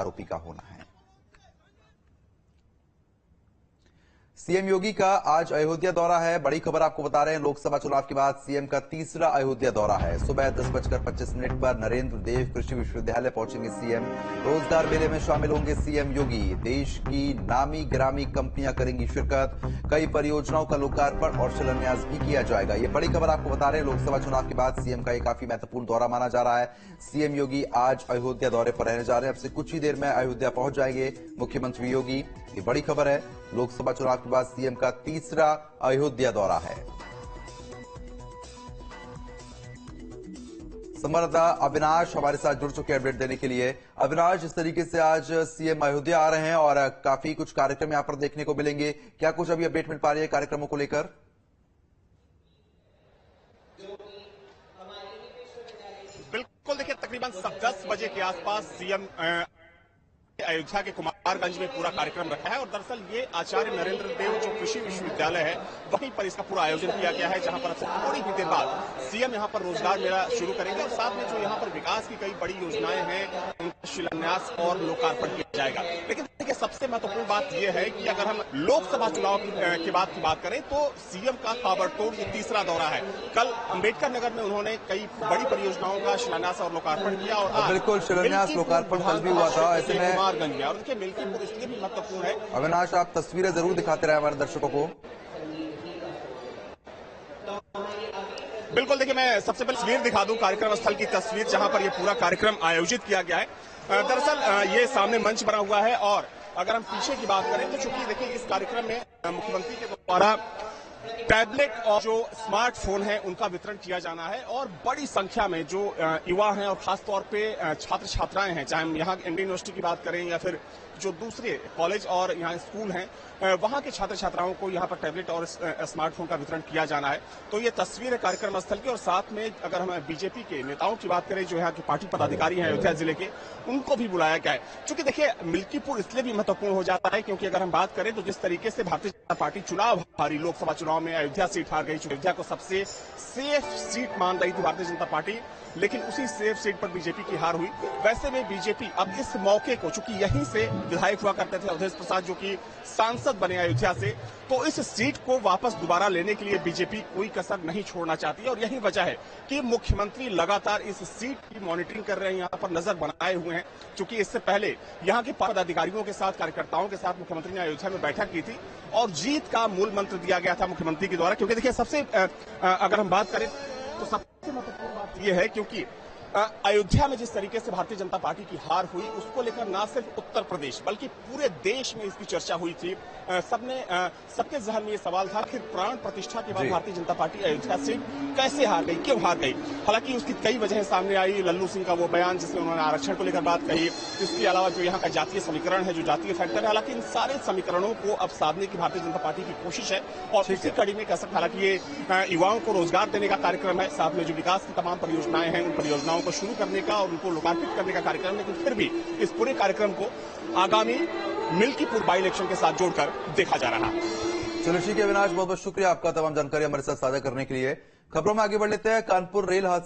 आरोपी का होना है। सीएम योगी का आज अयोध्या दौरा है। बड़ी खबर आपको बता रहे हैं, लोकसभा चुनाव के बाद सीएम का तीसरा अयोध्या दौरा है। सुबह 10:25 पर नरेंद्र देव कृषि विश्वविद्यालय पहुंचेंगे सीएम। रोजगार मेले में शामिल होंगे सीएम योगी। देश की नामी गिरामी कंपनियां करेंगी शिरकत। कई परियोजनाओं का लोकार्पण और शिलान्यास भी किया जाएगा। ये बड़ी खबर आपको बता रहे हैं, लोकसभा चुनाव के बाद सीएम का ये काफी महत्वपूर्ण दौरा माना जा रहा है। सीएम योगी आज अयोध्या दौरे पर रहने जा रहे हैं। अब से कुछ ही देर में अयोध्या पहुंच जाएंगे मुख्यमंत्री योगी। ये बड़ी खबर है, लोकसभा चुनाव के बाद सीएम का तीसरा अयोध्या दौरा है। संवाददाता अविनाश हमारे साथ जुड़ चुके हैं अपडेट देने के लिए। अविनाश, इस तरीके से आज सीएम अयोध्या आ रहे हैं और काफी कुछ कार्यक्रम यहां पर देखने को मिलेंगे, क्या कुछ अभी अपडेट मिल पा रही है कार्यक्रमों को लेकर? बिल्कुल, देखिए तकरीबन 10 बजे के आसपास सीएम अयोध्या के कुमारगंज में पूरा कार्यक्रम रखा है और दरअसल ये आचार्य नरेंद्र देव जो कृषि विश्वविद्यालय है वहीं पर इसका पूरा आयोजन किया गया है, जहां पर अब से थोड़ी ही देर बाद सीएम यहां पर रोजगार मेला शुरू करेंगे और साथ में जो यहां पर विकास की कई बड़ी योजनाएं हैं उनका शिलान्यास और लोकार्पण किया जाएगा। लेकिन देखिए सबसे महत्वपूर्ण बात यह है कि अगर हम लोकसभा चुनाव के बाद की बात करें तो सीएम का ताबड़तोड़ ये तीसरा दौरा है। कल अंबेडकर नगर में उन्होंने कई बड़ी परियोजनाओं का शिलान्यास और लोकार्पण किया और बिल्कुल शिलान्यास लोकार्पण कल भी हुआ था। ऐसे में और देखिए मिल्कीपुर इसलिए भी महत्वपूर्ण है। अविनाश, आप तस्वीरें जरूर दिखाते रहे हमारे दर्शकों को। बिल्कुल, देखिए मैं सबसे पहले तस्वीर दिखा दूं, कार्यक्रम स्थल की तस्वीर जहां पर ये पूरा कार्यक्रम आयोजित किया गया है। दरअसल ये सामने मंच बना हुआ है और अगर हम पीछे की बात करें तो चूंकि देखिए इस कार्यक्रम में मुख्यमंत्री के द्वारा टैबलेट और जो स्मार्टफोन है उनका वितरण किया जाना है और बड़ी संख्या में जो युवा हैं और खासतौर पे छात्र छात्राएं हैं, चाहे हम यहाँ इंडियन यूनिवर्सिटी की बात करें या फिर जो दूसरे कॉलेज और यहाँ स्कूल हैं, वहां के छात्र छात्राओं को यहाँ पर टैबलेट और स्मार्टफोन का वितरण किया जाना है। तो ये तस्वीर है कार्यक्रम स्थल की और साथ में अगर हम बीजेपी के नेताओं की बात करें जो यहाँ के पार्टी पदाधिकारी हैं अयोध्या जिले के, उनको भी बुलाया गया है। चूंकि देखिए मिल्कीपुर इसलिए भी महत्वपूर्ण हो जाता है क्योंकि अगर हम बात करें तो जिस तरीके से भारतीय जनता पार्टी चुनाव हारी, लोकसभा चुनाव में अयोध्या सीट हार गई, अयोध्या को सबसे सेफ सीट मान रही थी भारतीय जनता पार्टी, लेकिन उसी सेफ सीट पर बीजेपी की हार हुई। वैसे में बीजेपी अब इस मौके को, चूंकि यहीं से विधायक हुआ करते थे अवधेश प्रसाद जो कि सांसद बने अयोध्या से, तो इस सीट को वापस दोबारा लेने के लिए बीजेपी कोई कसर नहीं छोड़ना चाहती है और यही वजह है कि मुख्यमंत्री लगातार इस सीट की मॉनिटरिंग कर रहे हैं, यहाँ पर नजर बनाए हुए हैं। चूंकि इससे पहले यहाँ के पदाधिकारियों के साथ, कार्यकर्ताओं के साथ मुख्यमंत्री ने अयोध्या में बैठक की थी और जीत का मूल मंत्र दिया गया था मुख्यमंत्री के द्वारा। क्योंकि देखिए सबसे अगर हम बात करें तो सबसे महत्वपूर्ण बात यह है क्योंकि अयोध्या में जिस तरीके से भारतीय जनता पार्टी की हार हुई उसको लेकर न सिर्फ उत्तर प्रदेश बल्कि पूरे देश में इसकी चर्चा हुई थी। सबके जहन में ये सवाल था कि प्राण प्रतिष्ठा के बाद भारतीय जनता पार्टी अयोध्या से कैसे हार गई, क्यों हार गई। हालांकि उसकी कई वजहें सामने आई। लल्लू सिंह का वो बयान जिसमें उन्होंने आरक्षण को लेकर बात कही, इसके अलावा जो यहाँ का जातीय समीकरण है, जो जातीय फैक्टर है, हालांकि इन सारे समीकरणों को अब साधने की भारतीय जनता पार्टी की कोशिश है और इसी कड़ी में कह सकते, हालांकि ये युवाओं को रोजगार देने का कार्यक्रम है, साथ में जो विकास की तमाम परियोजनाएं हैं उन परियोजनाओं को शुरू करने का और उनको लोकार्पित करने का कार्यक्रम, लेकिन फिर भी इस पूरे कार्यक्रम को आगामी मिल्कीपुर बाई इलेक्शन के साथ जोड़कर देखा जा रहा है। चलो ठीक है अविनाश, बहुत बहुत शुक्रिया आपका तमाम जानकारी हमारे साथ साझा करने के लिए। खबरों में आगे बढ़ लेते हैं। कानपुर रेल हादसे